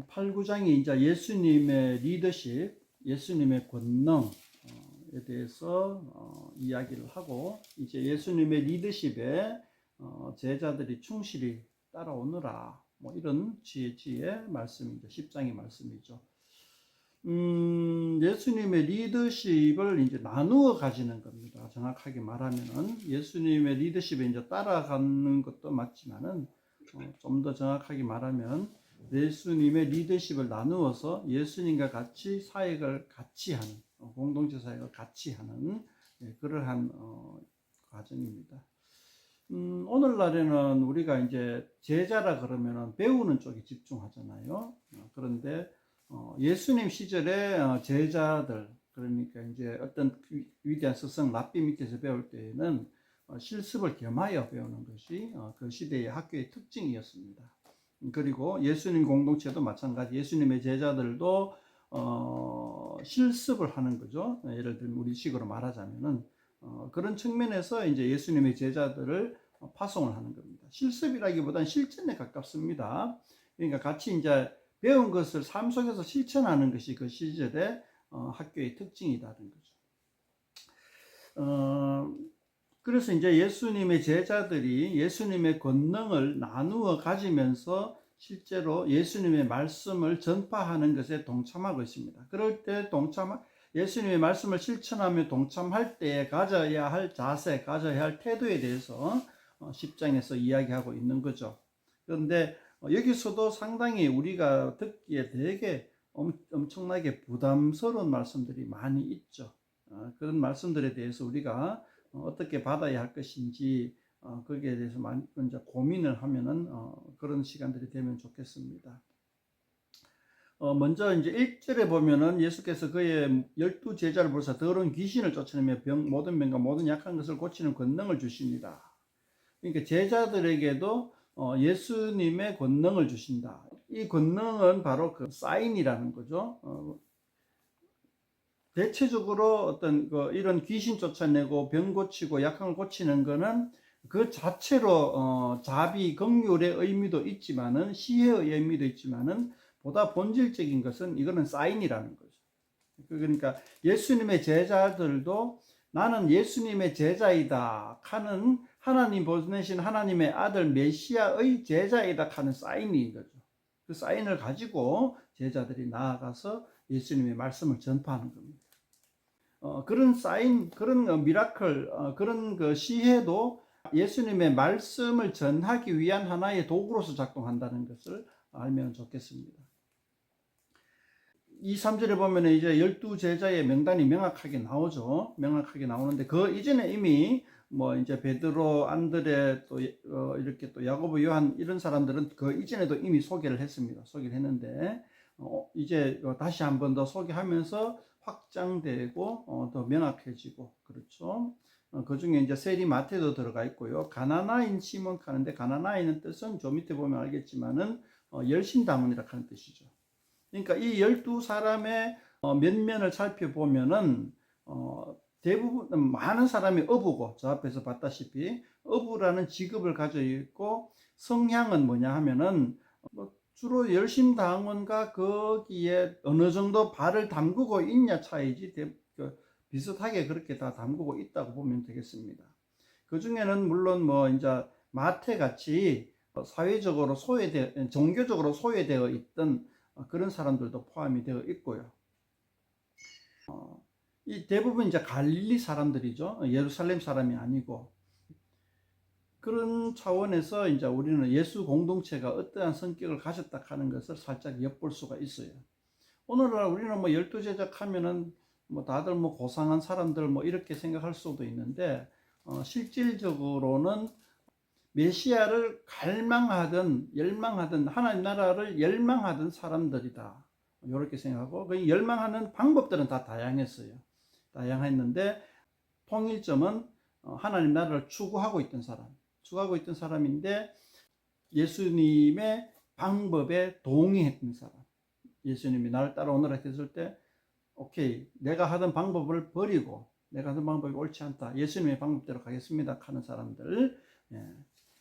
8, 9장이 이제 예수님의 리더십, 예수님의 권능에 대해서 이야기를 하고, 이제 예수님의 리더십에 제자들이 충실히 따라오느라, 뭐 이런 지혜의 말씀이죠. 10장의 말씀이죠. 예수님의 리더십을 이제 나누어 가지는 겁니다. 정확하게 말하면은 예수님의 리더십에 이제 따라가는 것도 맞지만은 좀 더 정확하게 말하면 예수님의 리더십을 나누어서 예수님과 같이 사역을 같이 하는, 공동체 사역을 같이 하는 그러한 과정입니다. 오늘날에는 우리가 이제 제자라 그러면은 배우는 쪽에 집중하잖아요. 그런데 예수님 시절에 제자들, 그러니까 이제 어떤 위대한 스승 랍비 밑에서 배울 때에는 실습을 겸하여 배우는 것이 그 시대의 학교의 특징이었습니다. 그리고 예수님 공동체도 마찬가지, 예수님의 제자들도 실습을 하는 거죠. 예를 들면 우리식으로 말하자면은 그런 측면에서 이제 예수님의 제자들을 파송을 하는 겁니다. 실습이라기보다는 실천에 가깝습니다. 그러니까 같이 이제 배운 것을 삶 속에서 실천하는 것이 그 시절의 학교의 특징이라는 거죠. 그래서 이제 예수님의 제자들이 예수님의 권능을 나누어 가지면서 실제로 예수님의 말씀을 전파하는 것에 동참하고 있습니다. 그럴 때 예수님의 말씀을 실천하며 동참할 때에 가져야 할 자세, 가져야 할 태도에 대해서 10장에서 이야기하고 있는 거죠. 그런데 여기서도 상당히 우리가 듣기에 되게 엄청나게 부담스러운 말씀들이 많이 있죠. 그런 말씀들에 대해서 우리가 어떻게 받아야 할 것인지 거기에 대해서 많이 이제 고민을 하면은 그런 시간들이 되면 좋겠습니다. 먼저 이제 1절에 보면은 예수께서 그의 12 제자를 부르사 더러운 귀신을 쫓아내며 모든 병과 모든 약한 것을 고치는 권능을 주십니다. 그러니까 제자들에게도 예수님의 권능을 주신다. 이 권능은 바로 그 사인이라는 거죠. 대체적으로 어떤 이런 귀신 쫓아내고 병 고치고 약한 걸 고치는 거는 그 자체로 자비, 긍휼의 의미도 있지만은 시혜의 의미도 있지만은 보다 본질적인 것은 이거는 사인이라는 거죠. 그러니까 예수님의 제자들도 나는 예수님의 제자이다 하는, 하나님 보내신 하나님의 아들 메시아의 제자이다 하는 사인인 거죠. 그 사인을 가지고 제자들이 나아가서 예수님의 말씀을 전파하는 겁니다. 그런 사인, 그런 미라클, 그런 그 시혜도 예수님의 말씀을 전하기 위한 하나의 도구로서 작동한다는 것을 알면 좋겠습니다. 2, 3절에 보면 이제 12 제자의 명단이 명확하게 나오죠. 명확하게 나오는데 그 이전에 이미 뭐 이제 베드로, 안드레, 또 이렇게 또 야고보, 요한 이런 사람들은 그 이전에도 이미 소개를 했습니다. 소개를 했는데 이제 다시 한 번 더 소개하면서 확장되고 더 명확해지고 그렇죠. 그 중에 이제 세리 마태도 들어가 있고요. 가나나인 시몬 하는데 가나나인은 뜻은 저 밑에 보면 알겠지만은 열심당원이라 하는 뜻이죠. 그러니까 이 12사람의 면면을 살펴보면은 대부분 많은 사람이 어부고, 저 앞에서 봤다시피 어부라는 직업을 가지고 있고, 성향은 뭐냐 하면은 주로 열심당원과 거기에 어느 정도 발을 담그고 있냐 차이지 비슷하게 그렇게 다 담그고 있다고 보면 되겠습니다. 그 중에는 물론 뭐 이제 마태 같이 사회적으로 종교적으로 소외되어 있던 그런 사람들도 포함이 되어 있고요. 이 대부분 이제 갈릴리 사람들이죠. 예루살렘 사람이 아니고. 그런 차원에서 이제 우리는 예수 공동체가 어떠한 성격을 가졌다 하는 것을 살짝 엿볼 수가 있어요. 오늘날 우리는 뭐 12제자 하면은 뭐 다들 뭐 고상한 사람들 뭐 이렇게 생각할 수도 있는데 실질적으로는 메시아를 갈망하든 열망하든 하나님 나라를 열망하던 사람들이다. 이렇게 생각하고 그 열망하는 방법들은 다 다양했어요. 다양했는데 통일점은 하나님 나라를 추구하고 있던 사람인데 예수님의 방법에 동의했던 사람. 예수님이 나를 따라오너라 했을 때 오케이, 내가 하던 방법을 버리고 내가 하던 방법이 옳지 않다. 예수님의 방법대로 가겠습니다 하는 사람들.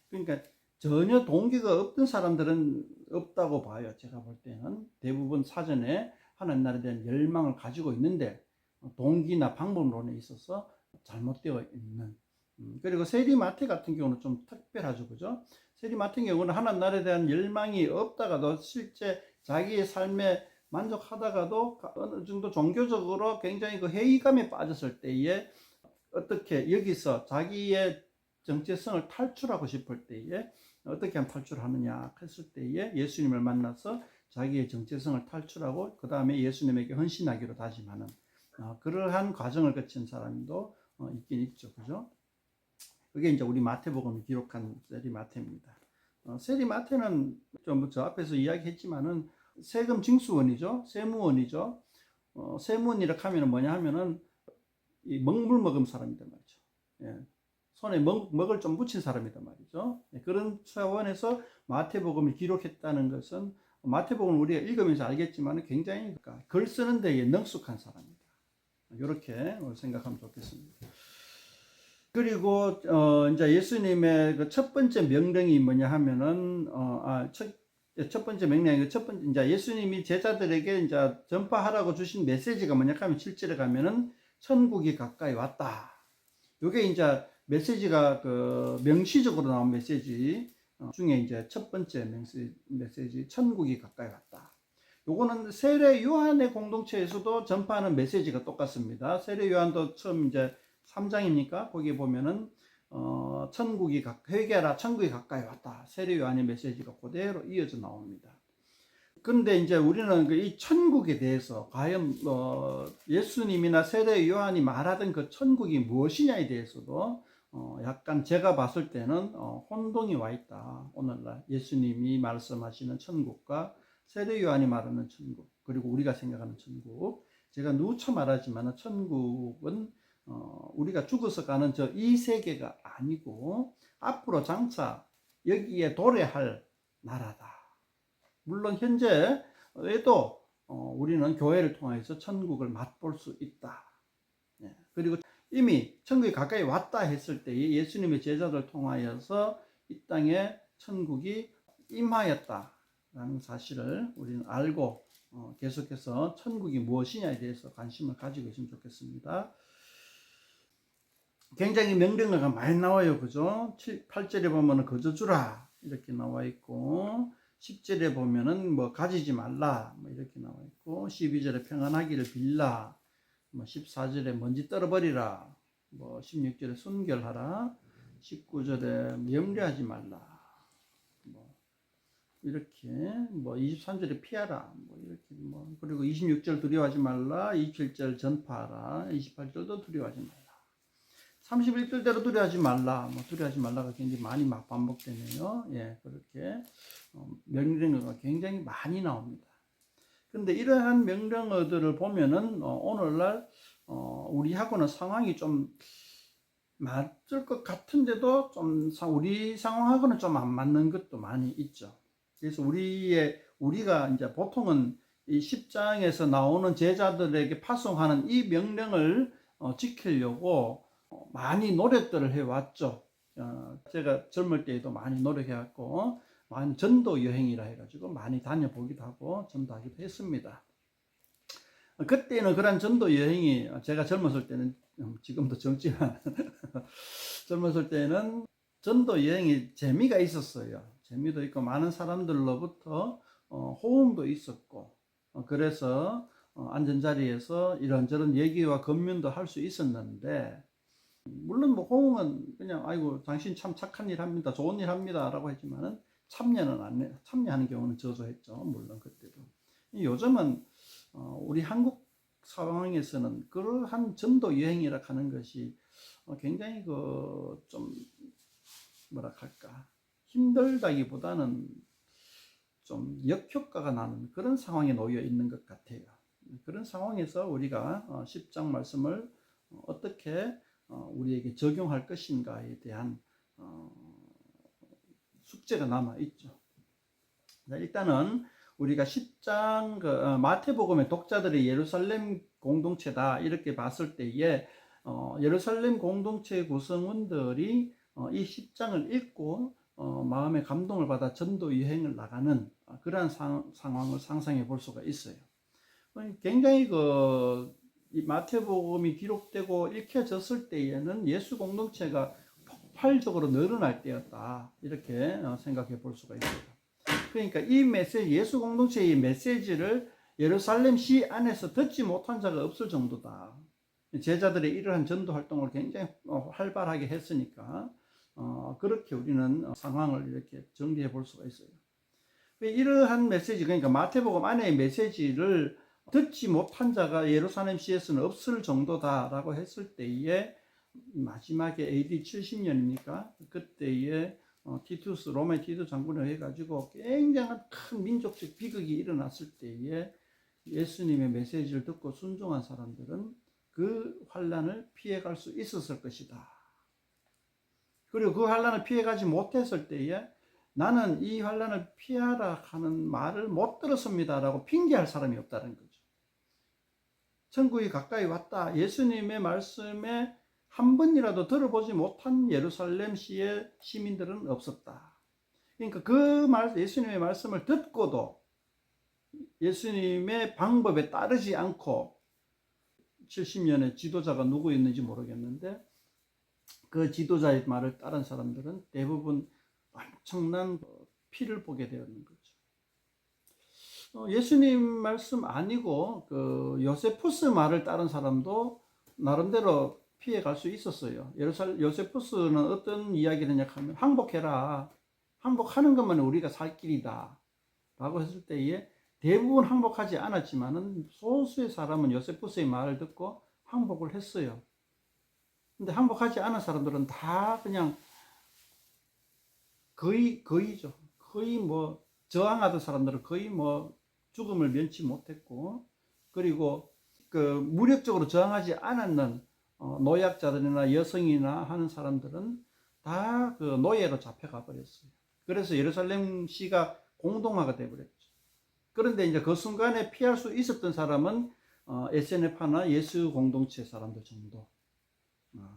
그러니까 전혀 동기가 없던 사람들은 없다고 봐요. 제가 볼 때는 대부분 사전에 하나님 나라에 대한 열망을 가지고 있는데 동기나 방법론에 있어서 잘못되어 있는. 그리고 세리마태 같은 경우는 좀 특별하죠, 그죠? 세리마태 경우는 하나님 나라에 대한 열망이 없다가도 실제 자기의 삶에 만족하다가도 어느 정도 종교적으로 굉장히 그 회의감에 빠졌을 때에 어떻게 여기서 자기의 정체성을 탈출하고 싶을 때에 어떻게 하면 탈출하느냐 했을 때에 예수님을 만나서 자기의 정체성을 탈출하고 그 다음에 예수님에게 헌신하기로 다짐하는 그러한 과정을 거친 사람도 있긴 있죠, 그죠? 그게 이제 우리 마태복음이 기록한 세리마태입니다. 세리마태는 좀 저 앞에서 이야기했지만은 세금 징수원이죠, 세무원이죠. 세무원이라 하면은 뭐냐 하면은 이 먹물 먹은 사람이란 말이죠. 예. 손에 먹을 좀 묻힌 사람이란 말이죠. 예. 그런 차원에서 마태복음을 기록했다는 것은 마태복음을 우리가 읽으면서 알겠지만 굉장히 글 쓰는 데에 능숙한 사람이다. 이렇게 생각하면 좋겠습니다. 그리고 이제 예수님의 그 첫 번째 명령이 뭐냐 하면은 첫 번째 명령이 첫 번째 이제 예수님이 제자들에게 이제 전파하라고 주신 메시지가 뭐냐 하면 7절에 가면은 천국이 가까이 왔다. 요게 이제 메시지가 그 명시적으로 나온 메시지 중에 이제 첫 번째 메시지 천국이 가까이 왔다. 요거는 세례 요한의 공동체에서도 전파하는 메시지가 똑같습니다. 세례 요한도 처음 이제 3장입니까? 거기 보면은 천국이 회개하라, 천국이 가까이 왔다. 세례 요한의 메시지가 그대로 이어져 나옵니다. 근데 이제 우리는 이 천국에 대해서 과연 예수님이나 세례 요한이 말하던 그 천국이 무엇이냐에 대해서도 약간 제가 봤을 때는 혼동이 와 있다. 오늘날 예수님이 말씀하시는 천국과 세례 요한이 말하는 천국, 그리고 우리가 생각하는 천국. 제가 누차 말하지만 천국은 우리가 죽어서 가는 저 이 세계가 아니고 앞으로 장차 여기에 도래할 나라다. 물론 현재에도 우리는 교회를 통해서 천국을 맛볼 수 있다. 그리고 이미 천국이 가까이 왔다 했을 때에 예수님의 제자들 통하여서 이 땅에 천국이 임하였다라는 사실을 우리는 알고 계속해서 천국이 무엇이냐에 대해서 관심을 가지고 있으면 좋겠습니다. 굉장히 명령어가 많이 나와요, 그죠? 8절에 보면은 거저 주라 이렇게 나와 있고 10절에 보면은 뭐 가지지 말라 뭐 이렇게 나와 있고 12절에 평안하기를 빌라, 뭐 14절에 먼지 떨어버리라, 뭐 16절에 순결하라, 19절에 염려하지 말라, 뭐 이렇게 뭐 23절에 피하라, 뭐 이렇게 뭐 그리고 26절 두려워하지 말라, 27절 전파하라, 28절도 두려워하지 말라. 31절대로 두려워하지 말라, 뭐 두려워하지 말라가 굉장히 많이 막 반복되네요. 예, 그렇게 명령어가 굉장히 많이 나옵니다. 근데 이러한 명령어들을 보면은 오늘날 우리하고는 상황이 좀 맞을 것 같은데도 좀 우리 상황하고는 좀 안 맞는 것도 많이 있죠. 그래서 우리가 이제 보통은 이 10장에서 나오는 제자들에게 파송하는 이 명령을 지키려고 많이 노력들을 해왔죠. 제가 젊을 때에도 많이 노력해왔고 많이 전도 여행이라 해가지고 많이 다녀보기도 하고 전도하기도 했습니다. 그때는 그런 전도 여행이 제가 젊었을 때는 지금도 젊지만 젊었을 때는 전도 여행이 재미가 있었어요. 재미도 있고 많은 사람들로부터 호응도 있었고 그래서 앉은 자리에서 이런저런 얘기와 검문도 할 수 있었는데 물론 뭐 호응은 그냥 아이고 당신 참 착한 일 합니다, 좋은 일 합니다 라고 했지만은 참여하는 경우는 저조했죠. 물론 그때도. 요즘은 우리 한국 상황에서는 그러한 전도 여행이라 하는 것이 굉장히 좀 뭐라 할까 힘들다기보다는 좀 역효과가 나는 그런 상황에 놓여 있는 것 같아요. 그런 상황에서 우리가 10장 말씀을 어떻게 우리에게 적용할 것인가에 대한 숙제가 남아있죠. 일단은 우리가 10장 마태복음의 독자들이 예루살렘 공동체다 이렇게 봤을 때에 예루살렘 공동체 구성원들이 이 10장을 읽고 마음의 감동을 받아 전도 여행을 나가는 그러한 상황을 상상해 볼 수가 있어요. 굉장히 이 마태복음이 기록되고 읽혀졌을 때에는 예수 공동체가 폭발적으로 늘어날 때였다, 이렇게 생각해 볼 수가 있습니다. 그러니까 이 메시지, 예수 공동체의 메시지를 예루살렘시 안에서 듣지 못한 자가 없을 정도다. 제자들의 이러한 전도 활동을 굉장히 활발하게 했으니까 그렇게 우리는 상황을 이렇게 정리해 볼 수가 있어요. 이러한 메시지, 그러니까 마태복음 안의 메시지를 듣지 못한 자가 예루살렘시에서는 없을 정도다라고 했을 때에, 마지막에 AD 70년입니까? 그때에 티투스, 로마의 티투스 장군을 해가지고 굉장한 큰 민족적 비극이 일어났을 때에 예수님의 메시지를 듣고 순종한 사람들은 그 환란을 피해갈 수 있었을 것이다. 그리고 그 환란을 피해가지 못했을 때에 나는 이 환란을 피하라 하는 말을 못 들었습니다 라고 핑계할 사람이 없다는 거죠. 천국이 가까이 왔다, 예수님의 말씀에 한 번이라도 들어보지 못한 예루살렘시의 시민들은 없었다. 그러니까 예수님의 말씀을 듣고도 예수님의 방법에 따르지 않고 70년의 지도자가 누구였는지 모르겠는데 그 지도자의 말을 따른 사람들은 대부분 엄청난 피를 보게 되었는 거죠. 예수님 말씀 아니고 요세푸스 말을 따른 사람도 나름대로 피해 갈 수 있었어요. 요세푸스는 어떤 이야기를 했냐 하면, 항복해라, 항복하는 것만 우리가 살 길이다 라고 했을 때에 대부분 항복하지 않았지만은 소수의 사람은 요세푸스의 말을 듣고 항복을 했어요. 근데 항복하지 않은 사람들은 다 그냥 거의죠. 거의 저항하던 사람들은 거의 죽음을 면치 못했고, 그리고 무력적으로 저항하지 않았는 노약자들이나 여성이나 하는 사람들은 다 노예로 잡혀가 버렸어요. 그래서 예루살렘시가 공동화가 되어버렸죠. 그런데 이제 그 순간에 피할 수 있었던 사람은 SNF나 예수 공동체 사람들 정도,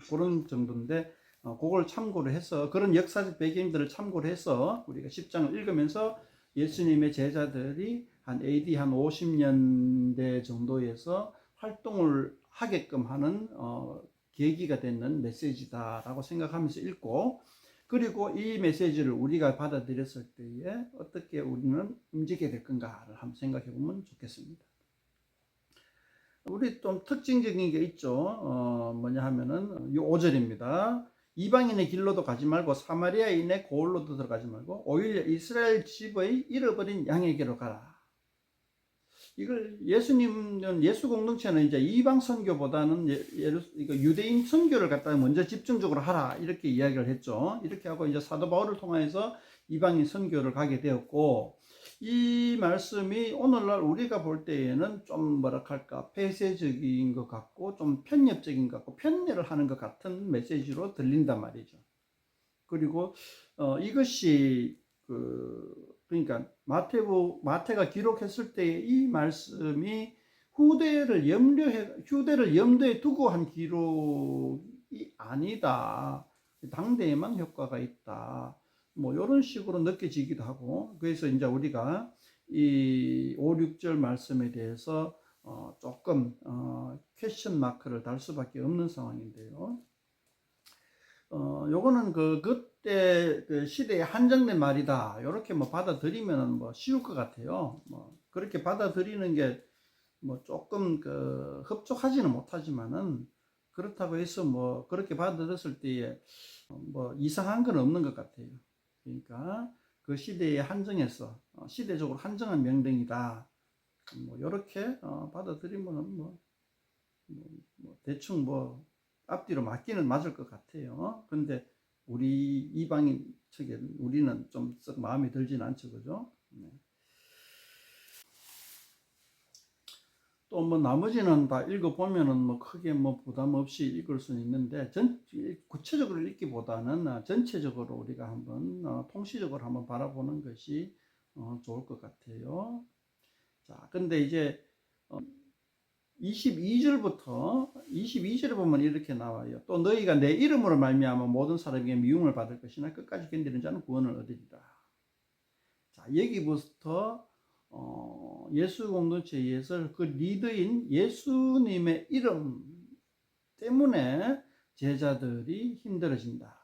그런 정도인데, 그걸 참고를 해서, 그런 역사적 배경들을 참고를 해서 우리가 10장을 읽으면서 예수님의 제자들이 한 AD 한 50년대 정도에서 활동을 하게끔 하는 계기가 되는 메시지다라고 생각하면서 읽고, 그리고 이 메시지를 우리가 받아들였을 때에 어떻게 우리는 움직이게 될 건가를 한번 생각해 보면 좋겠습니다. 우리 좀 특징적인 게 있죠. 뭐냐 하면은 이 5절입니다. 이방인의 길로도 가지 말고 사마리아인의 고을로도 들어가지 말고 오히려 이스라엘 집의 잃어버린 양에게로 가라. 이걸 예수님은, 예수 공동체는 이제 이방 선교보다는 유대인 선교를 갖다가 먼저 집중적으로 하라, 이렇게 이야기를 했죠. 이렇게 하고 이제 사도 바울을 통해서 이방인 선교를 가게 되었고, 이 말씀이 오늘날 우리가 볼 때에는 좀 폐쇄적인 것 같고 좀 편협적인 것 같고 편애를 하는 것 같은 메시지로 들린단 말이죠. 그리고 이것이 그러니까 마태가 기록했을 때 이 말씀이 후대를 염두에 두고 한 기록이 아니다, 당대에만 효과가 있다, 이런 식으로 느껴지기도 하고, 그래서 이제 우리가 이 5, 6절 말씀에 대해서 조금 퀘스천 마크를 달 수밖에 없는 상황인데요. 요거는 그때 시대에 한정된 말이다, 이렇게 받아들이면 쉬울 것 같아요. 그렇게 받아들이는 게 조금 흡족하지는 못하지만은, 그렇다고 해서 그렇게 받아들였을 때에 이상한 건 없는 것 같아요. 그러니까 그 시대에 한정해서 시대적으로 한정한 명령이다, 이렇게 받아들이면 대충 앞뒤로 맞기는 맞을 것 같아요. 근데 우리 이방인 측에 우리는 좀 썩 마음에 들지는 않죠, 그죠? 네. 또 나머지는 다 읽어보면은 크게 부담 없이 읽을 수는 있는데, 구체적으로 읽기보다는 전체적으로 우리가 한번 통시적으로 한번 바라보는 것이 좋을 것 같아요. 자, 근데 이제 22절에 보면 이렇게 나와요. 또 너희가 내 이름으로 말미암아 모든 사람에게 미움을 받을 것이나 끝까지 견디는 자는 구원을 얻으리라. 자, 여기부터 예수 공동체에서 그 리더인 예수님의 이름 때문에 제자들이 힘들어진다.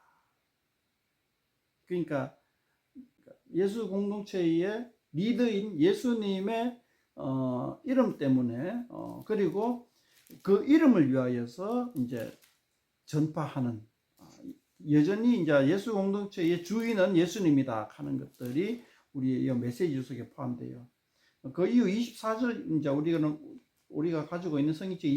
그러니까 예수 공동체의 리더인 예수님의 이름 때문에 그리고 그 이름을 위하여서 이제 전파하는 여전히 이제 예수 공동체의 주인은 예수님이다 하는 것들이 우리의 이 메시지 주석에 포함돼요. 그 이후 24절 이제 우리가 가지고 있는 성경책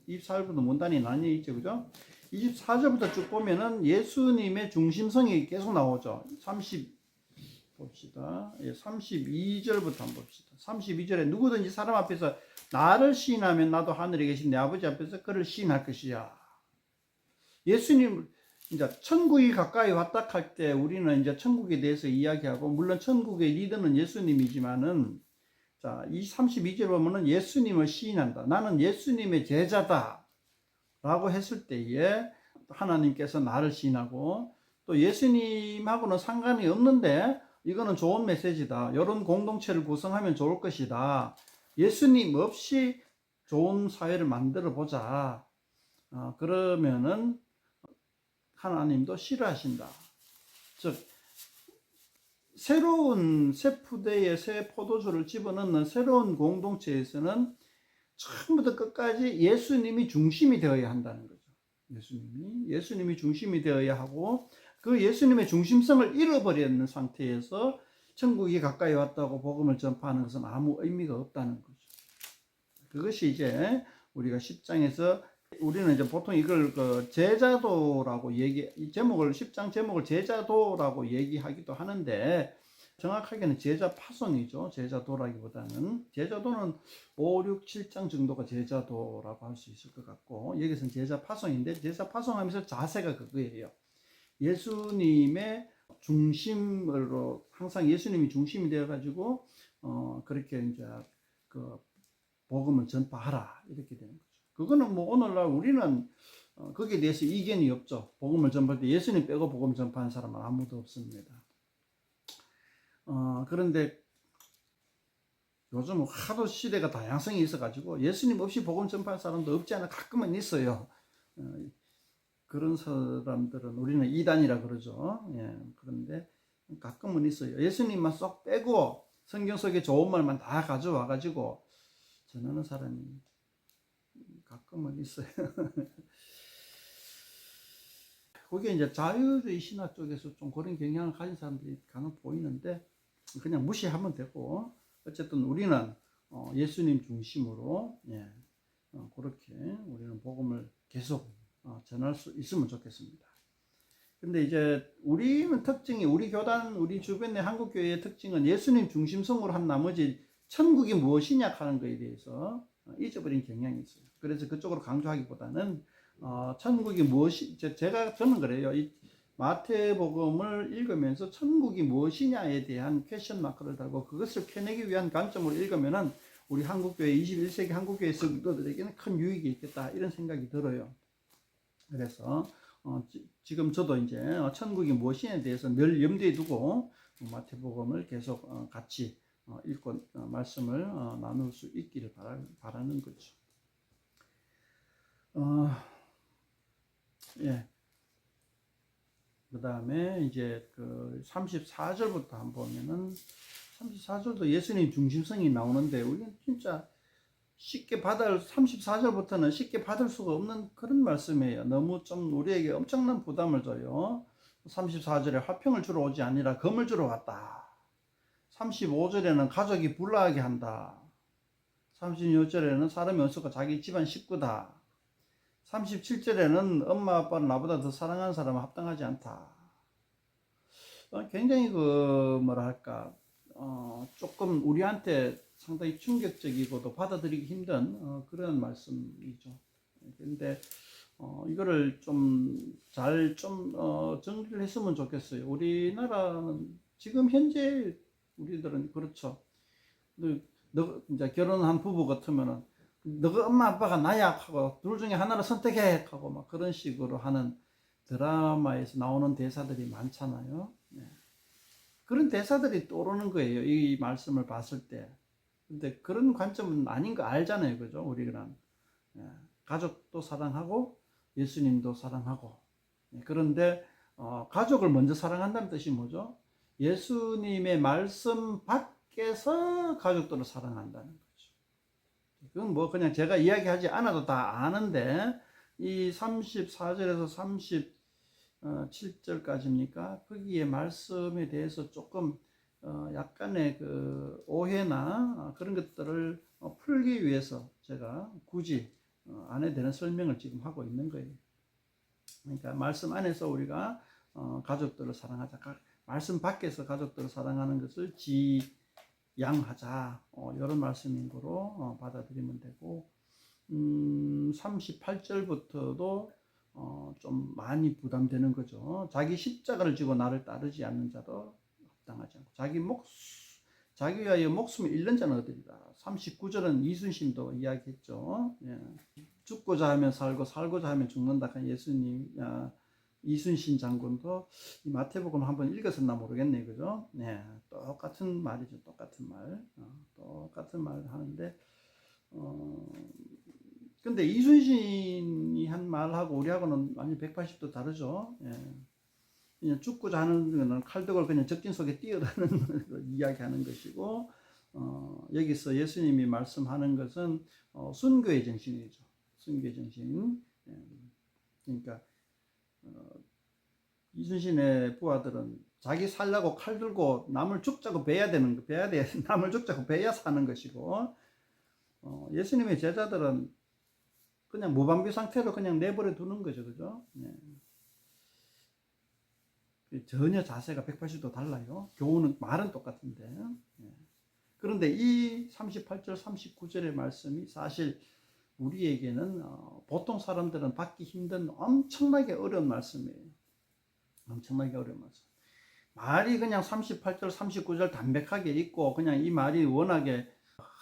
24절부터 문단이 나뉘어 있죠, 그죠? 24절부터 쭉 보면은 예수님의 중심성이 계속 나오죠. 32절부터 한번 봅시다. 32절에 누구든지 사람 앞에서 나를 시인하면 나도 하늘에 계신 내 아버지 앞에서 그를 시인할 것이야. 예수님 이제 천국이 가까이 왔다 할 때 우리는 이제 천국에 대해서 이야기하고, 물론 천국의 리더는 예수님이지만은, 자, 이 32절 보면은 예수님을 시인한다. 나는 예수님의 제자다. 라고 했을 때에 하나님께서 나를 시인하고, 또 예수님하고는 상관이 없는데 이거는 좋은 메시지다. 이런 공동체를 구성하면 좋을 것이다. 예수님 없이 좋은 사회를 만들어 보자. 그러면은 하나님도 싫어하신다. 즉 새로운 새 푸대에 새 포도주를 집어넣는 새로운 공동체에서는 처음부터 끝까지 예수님이 중심이 되어야 한다는 거죠. 예수님이 중심이 되어야 하고, 그 예수님의 중심성을 잃어버리는 상태에서 천국이 가까이 왔다고 복음을 전파하는 것은 아무 의미가 없다는 거죠. 그것이 이제 우리가 10장에서 우리는 이제 보통 이걸 그 제자도라고 이 제목을 10장 제목을 제자도라고 얘기하기도 하는데, 정확하게는 제자 파송이죠. 제자도라기보다는 제자도는 5, 6, 7장 정도가 제자도라고 할 수 있을 것 같고, 여기서는 제자 파송인데, 제자 파송하면서 자세가 그거예요. 예수님의 중심으로 항상 예수님이 중심이 되어 가지고 그렇게 이제 그 복음을 전파하라 이렇게 되는 거죠. 그거는 뭐 오늘날 우리는 거기에 대해서 이견이 없죠. 복음을 전파할 때 예수님 빼고 복음 전파하는 사람은 아무도 없습니다. 그런데 요즘 하도 시대가 다양성이 있어가지고 예수님 없이 복음 전파하는 사람도 없지 않아 가끔은 있어요. 그런 사람들은 우리는 이단이라 그러죠. 예, 그런데 가끔은 있어요. 예수님만 쏙 빼고 성경 속에 좋은 말만 다 가져와가지고 전하는 사람이 가끔은 있어요. 그게 이제 자유주의 신화 쪽에서 좀 그런 경향을 가진 사람들이 간혹 보이는데, 그냥 무시하면 되고, 어쨌든 우리는 예수님 중심으로 그렇게 우리는 복음을 계속 전할 수 있으면 좋겠습니다. 근데 이제 우리는 특징이, 우리 교단, 우리 주변의 한국교회의 특징은 예수님 중심성으로 한 나머지 천국이 무엇이냐 하는 것에 대해서 잊어버린 경향이 있어요. 그래서 그쪽으로 강조하기보다는 천국이 무엇이, 저는 그래요. 이 마태복음을 읽으면서 천국이 무엇이냐에 대한 퀘스천 마크를 달고 그것을 켜내기 위한 관점으로 읽으면은 우리 한국교회, 21세기 한국교회 성도들에게는 큰 유익이 있겠다 이런 생각이 들어요. 그래서 지금 저도 이제 천국이 무엇이냐에 대해서 늘 염두에 두고 마태복음을 계속 같이 읽고 말씀을 나눌 수 있기를 바라는 거죠. 예. 그 다음에 이제 그 34절부터 한번 보면은 34절도 예수님 중심성이 나오는데, 우리는 진짜 쉽게 34절부터는 쉽게 받을 수가 없는 그런 말씀이에요. 너무 좀 우리에게 엄청난 부담을 줘요. 34절에 화평을 주러 오지 아니라 검을 주러 왔다. 35절에는 가족이 불화하게 한다. 36절에는 사람이 없어서 자기 집안 식구다. 37절에는 엄마 아빠를 나보다 더 사랑하는 사람은 합당하지 않다. 굉장히 뭐랄까 조금 우리한테 상당히 충격적이고도 받아들이기 힘든 그런 말씀이죠. 그런데 이거를 잘 정리를 했으면 좋겠어요. 우리나라는 지금 현재 우리들은 그렇죠. 이제 결혼한 부부 같으면은 너가 엄마 아빠가 나야 하고 둘 중에 하나를 선택해 하고 막 그런 식으로 하는 드라마에서 나오는 대사들이 많잖아요. 네. 그런 대사들이 떠오르는 거예요. 이 말씀을 봤을 때. 근데 그런 관점은 아닌 거 알잖아요. 그죠? 우리는. 예. 가족도 사랑하고 예수님도 사랑하고. 예. 그런데 가족을 먼저 사랑한다는 뜻이 뭐죠? 예수님의 말씀 밖에서 가족들을 사랑한다는 거죠. 그건 뭐 그냥 제가 이야기하지 않아도 다 아는데 이 34절에서 37절까지입니까? 거기에 말씀에 대해서 조금 약간의 그 오해나 그런 것들을 풀기 위해서 제가 굳이 안에 대한 설명을 지금 하고 있는 거예요. 그러니까 말씀 안에서 우리가 가족들을 사랑하자. 말씀 밖에서 가족들을 사랑하는 것을 지양하자. 이런 말씀인 거로 받아들이면 되고 38절부터도 좀 많이 부담되는 거죠. 자기 십자가를 지고 나를 따르지 않는 자도 합당하지 않고 자기 위하여 목숨을 잃는 자는 어디리라. 39절은 이순신도 이야기했죠. 예. 죽고자 하면 살고 살고자 하면 죽는다. 예수님, 이순신 장군도 이 마태복음 한번 읽었었나 모르겠네, 그죠? 네, 똑같은 말이죠, 똑같은 말, 똑같은 말 하는데, 근데 이순신이 한 말하고 우리하고는 완전 180도 다르죠. 예. 그냥 죽고자 하는 거는 칼덕을 그냥 적진 속에 뛰어드는 이야기하는 것이고, 여기서 예수님이 말씀하는 것은 순교의 정신이죠. 순교의 정신. 예. 그러니까 이순신의 부하들은 자기 살려고 칼 들고 남을 죽자고 베야 되는 거, 베야 돼. 남을 죽자고 베야 사는 것이고, 예수님의 제자들은 그냥 무방비 상태로 그냥 내버려 두는 거죠, 그죠? 네. 전혀 자세가 180도 달라요. 교훈은 말은 똑같은데. 네. 그런데 이 38절, 39절의 말씀이 사실 우리에게는 보통 사람들은 받기 힘든 엄청나게 어려운 말씀이에요. 엄청나게 어려운 말씀. 말이 그냥 38절, 39절 담백하게 있고 그냥 이 말이 워낙에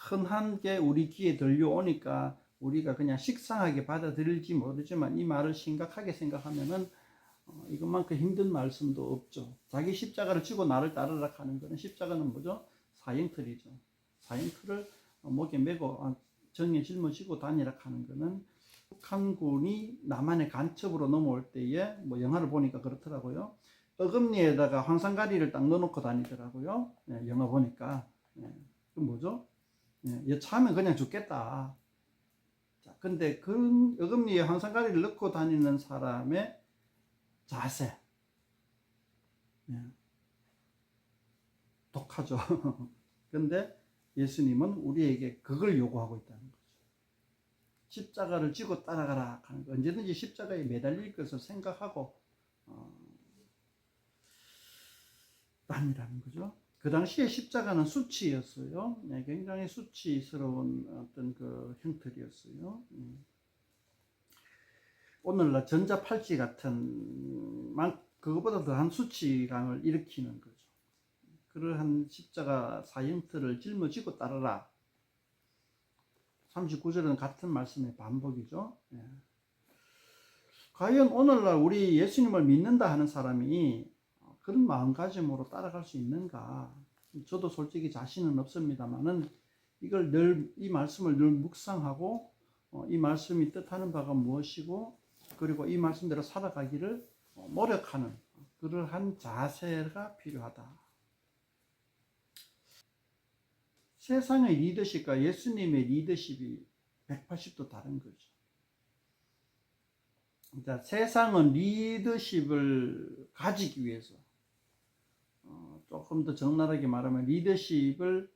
흔한 게 우리 귀에 들려오니까 우리가 그냥 식상하게 받아들일지 모르지만 이 말을 심각하게 생각하면은 이것만큼 힘든 말씀도 없죠. 자기 십자가를 지고 나를 따르라 하는 거는 십자가는 뭐죠? 사형틀이죠. 사형틀을 목에 메고 정에 짊어지고 다니라 하는 거는 북한군이 남한의 간첩으로 넘어올 때에 뭐 영화를 보니까 그렇더라고요. 어금니에다가 황산가리를 딱 넣어놓고 다니더라고요. 네, 영화 보니까. 네, 그 뭐죠? 네, 여차하면 그냥 죽겠다. 자, 근데 그 어금니에 황산가리를 넣고 다니는 사람의 자세. 네, 독하죠. 근데 예수님은 우리에게 그걸 요구하고 있다는 거죠. 십자가를 지고 따라가라 하는 거. 언제든지 십자가에 매달릴 것을 생각하고 다니라는 거죠. 그 당시에 십자가는 수치였어요. 네, 굉장히 수치스러운 어떤 그 형틀이었어요. 오늘날 전자팔찌 같은 그것보다 더한 수치감을 일으키는 거죠. 그러한 십자가 사형틀을 짊어지고 따르라. 39절은 같은 말씀의 반복이죠. 예. 과연 오늘날 우리 예수님을 믿는다 하는 사람이 그런 마음가짐으로 따라갈 수 있는가? 저도 솔직히 자신은 없습니다만은 이걸 이 말씀을 늘 묵상하고 이 말씀이 뜻하는 바가 무엇이고 그리고 이 말씀대로 살아가기를 노력하는 그러한 자세가 필요하다. 세상의 리더십과 예수님의 리더십이 180도 다른 거죠. 그러니까 세상은 리더십을 가지기 위해서 조금 더 적나라하게 말하면 리더십을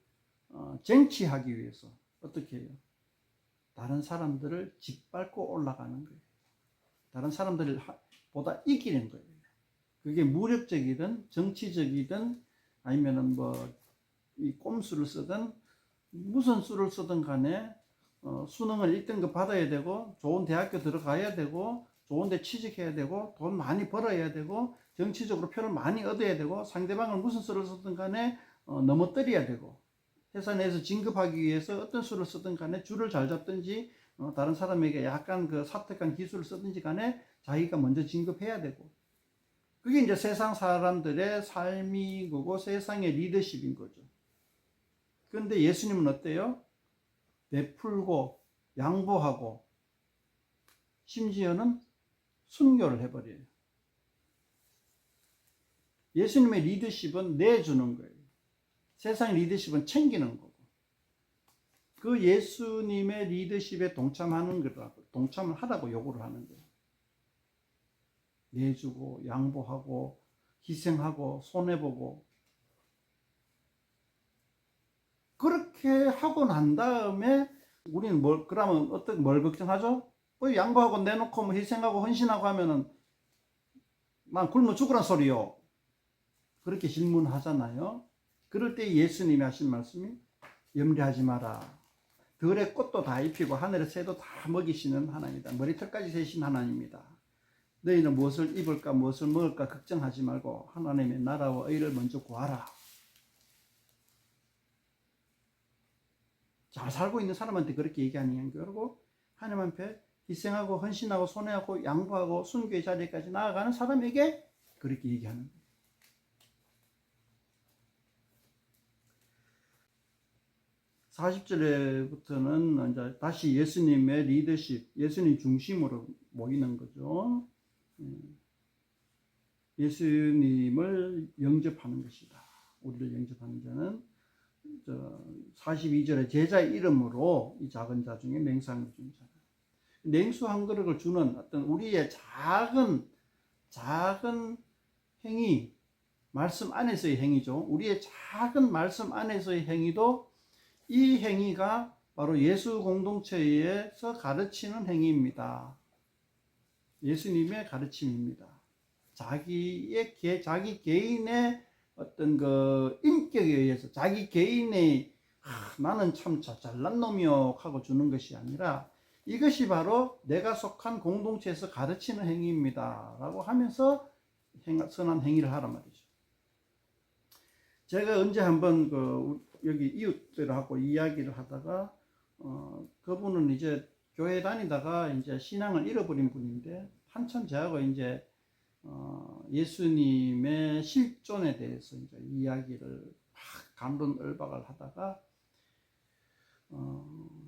쟁취하기 위해서 어떻게 해요? 다른 사람들을 짓밟고 올라가는 거예요. 다른 사람들보다 이기는 거예요. 그게 무력적이든 정치적이든 아니면은 이 꼼수를 쓰든 무슨 수를 쓰든 간에 수능을 1등급 받아야 되고 좋은 대학교 들어가야 되고 좋은 데 취직해야 되고 돈 많이 벌어야 되고 정치적으로 표를 많이 얻어야 되고 상대방을 무슨 수를 쓰든 간에 넘어뜨려야 되고 회사 내에서 진급하기 위해서 어떤 수를 쓰든 간에 줄을 잘 잡든지 다른 사람에게 약간 그 사특한 기술을 쓰든지 간에 자기가 먼저 진급해야 되고, 그게 이제 세상 사람들의 삶이 거고 세상의 리더십인 거죠. 그런데 예수님은 어때요? 베풀고 양보하고 심지어는 순교를 해버려요. 예수님의 리더십은 내주는 거예요. 세상의 리더십은 챙기는 거고. 그 예수님의 리더십에 동참하는 거라고, 동참을 하라고 요구를 하는 거예요. 내주고 양보하고 희생하고 손해보고. 그렇게 하고 난 다음에 우리는 그러면 뭘 걱정하죠? 양보하고 내놓고 뭐 희생하고 헌신하고 하면은 난 굶어 죽으란 소리요. 그렇게 질문하잖아요. 그럴 때 예수님이 하신 말씀이 염려하지 마라. 들의 꽃도 다 입히고 하늘의 새도 다 먹이시는 하나님이다. 머리털까지 세신 하나님이다. 너희는 무엇을 입을까 무엇을 먹을까 걱정하지 말고 하나님의 나라와 의를 먼저 구하라. 잘 살고 있는 사람한테 그렇게 얘기하는 거고, 하나님 앞에 희생하고 헌신하고 손해하고 양보하고 순교의 자리까지 나아가는 사람에게 그렇게 얘기하는 거예요. 40절에부터는 이제 다시 예수님의 리더십, 예수님 중심으로 모이는 거죠. 예수님을 영접하는 것이다. 우리를 영접하는 자는 42절에 제자의 이름으로 이 작은 자 중에 맹상을 준 자다. 냉수 한 그릇을 주는 어떤 우리의 작은 행위, 말씀 안에서의 행위죠. 우리의 작은 말씀 안에서의 행위도 이 행위가 바로 예수 공동체에서 가르치는 행위입니다. 예수님의 가르침입니다. 자기 개인의 어떤 그 인격에 의해서 자기 개인의 나는 참 잘난 놈이요 하고 주는 것이 아니라 이것이 바로 내가 속한 공동체에서 가르치는 행위입니다 라고 하면서 선한 행위를 하란 말이죠. 제가 언제 한번 여기 이웃들하고 이야기를 하다가 그분은 이제 교회 다니다가 이제 신앙을 잃어버린 분인데 한참 저하고 이제 예수님의 실존에 대해서 이제 이야기를 감론을박을 하다가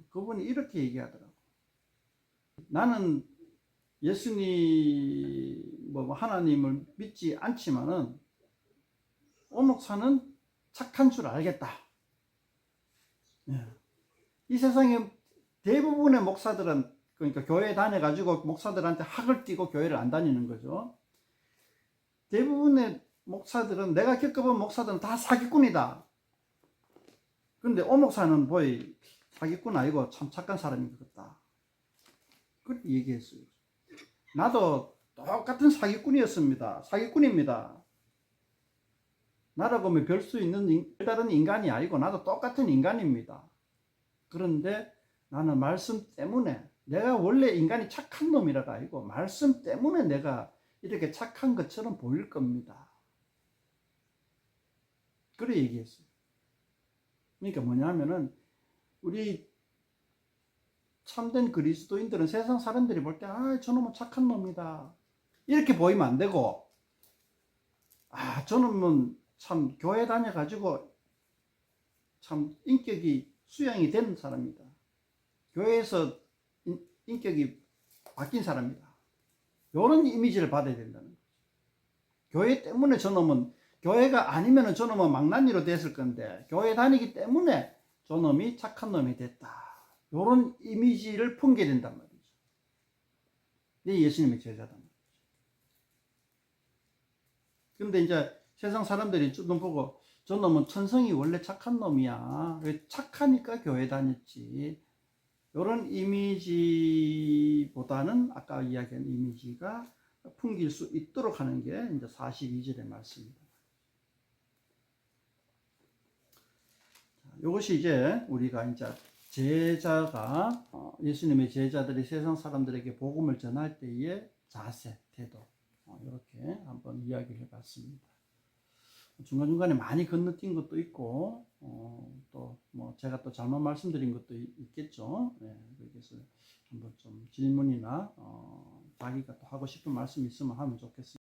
그분이 이렇게 얘기하더라고. 나는 예수님 하나님을 믿지 않지만은 오 목사는 착한 줄 알겠다. 이 세상에 대부분의 목사들은 그러니까 교회 다녀가지고 목사들한테 학을 띄고 교회를 안 다니는 거죠. 대부분의 목사들은 내가 겪어본 목사들은 다 사기꾼이다. 그런데 오 목사는 보이 사기꾼 아니고 참 착한 사람인 것 같다. 그렇게 얘기했어요. 나도 똑같은 사기꾼이었습니다. 사기꾼입니다. 나라고 별 수 있는 다른 인간이 아니고 나도 똑같은 인간입니다. 그런데 나는 말씀 때문에 내가 원래 인간이 착한 놈이라가 아니고 말씀 때문에 내가 이렇게 착한 것처럼 보일 겁니다. 그래 얘기했어요. 그러니까 뭐냐면은 우리 참된 그리스도인들은 세상 사람들이 볼 때 저놈은 착한 놈이다 이렇게 보이면 안 되고 저놈은 참 교회 다녀가지고 참 인격이 수양이 된 사람이다. 교회에서 인격이 바뀐 사람이다. 이런 이미지를 받아야 된다는 거죠. 교회 때문에 저놈은 교회가 아니면 저놈은 망나니로 됐을 건데 교회 다니기 때문에 저놈이 착한 놈이 됐다. 이런 이미지를 풍게 된단 말이죠. 이게 예수님의 제자단 말이죠. 근데 이제 세상 사람들이 좀 보고 저놈은 천성이 원래 착한 놈이야. 왜 착하니까 교회 다녔지. 이런 이미지보다는 아까 이야기한 이미지가 풍길 수 있도록 하는 게 이제 42절의 말씀입니다. 이것이 이제 우리가 이제 제자가 예수님의 제자들이 세상 사람들에게 복음을 전할 때의 자세, 태도 이렇게 한번 이야기를 해봤습니다. 중간중간에 많이 건너뛴 것도 있고, 또 뭐 제가 또 잘못 말씀드린 것도 있겠죠. 네, 그래서 한번 좀 질문이나 자기가 또 하고 싶은 말씀 있으면 하면 좋겠습니다.